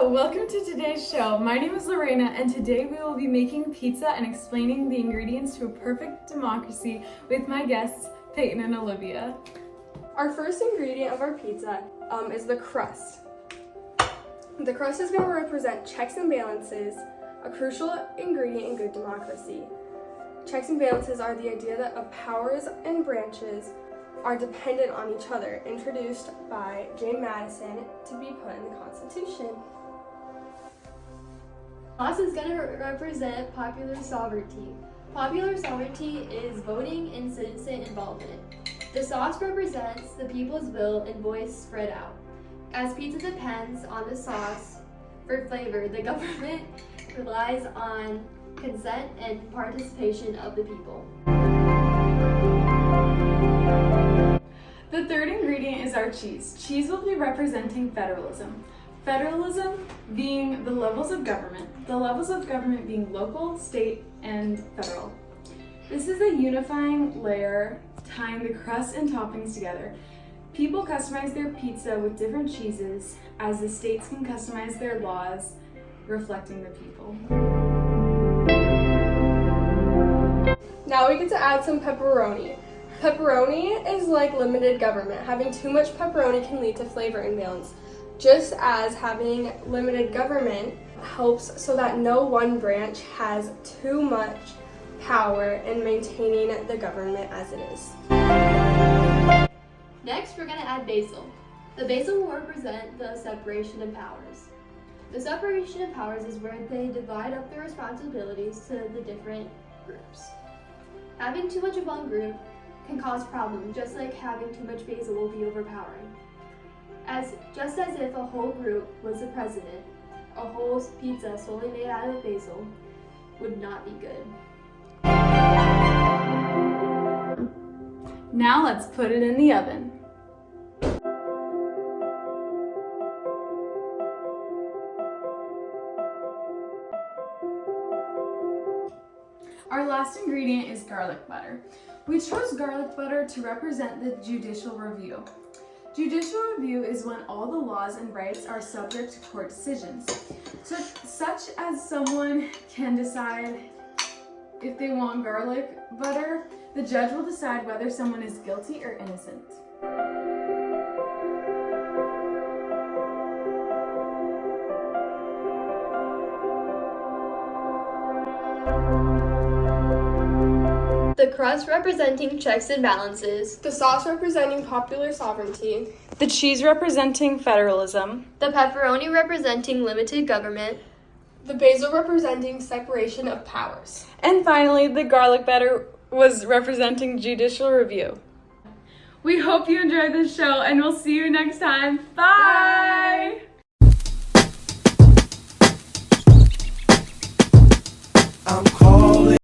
Hello, welcome to today's show. My name is Lorena, and today we will be making pizza and explaining the ingredients to a perfect democracy with my guests, Peyton and Olivia. Our first ingredient of our pizza is the crust. The crust is going to represent checks and balances, a crucial ingredient in good democracy. Checks and balances are the idea that powers and branches are dependent on each other, introduced by James Madison to be put in the Constitution. Sauce is going to represent popular sovereignty. Popular sovereignty is voting and citizen involvement. The sauce represents the people's will and voice spread out. As pizza depends on the sauce for flavor, the government relies on consent and participation of the people. The third ingredient is our cheese. Cheese will be representing federalism. Federalism being the levels of government being local, state, and federal. This is a unifying layer tying the crust and toppings together. People customize their pizza with different cheeses, as the states can customize their laws, reflecting the people. Now we get to add some pepperoni. Pepperoni is like limited government. Having too much pepperoni can lead to flavor imbalance, just as having limited government helps so that no one branch has too much power in maintaining the government as it is. Next, we're going to add basil. The basil will represent the separation of powers. The separation of powers is where they divide up their responsibilities to the different groups. Having too much of one group can cause problems, just like having too much basil will be overpowering. Just as if a whole group was the president, a whole pizza solely made out of basil would not be good. Now let's put it in the oven. Our last ingredient is garlic butter. We chose garlic butter to represent the judicial review. Judicial review is when all the laws and rights are subject to court decisions. Such as someone can decide if they want garlic butter, the judge will decide whether someone is guilty or innocent. The crust representing checks and balances. The sauce representing popular sovereignty. The cheese representing federalism. The pepperoni representing limited government. The basil representing separation of powers. And finally, the garlic butter was representing judicial review. We hope you enjoyed this show, and we'll see you next time. Bye!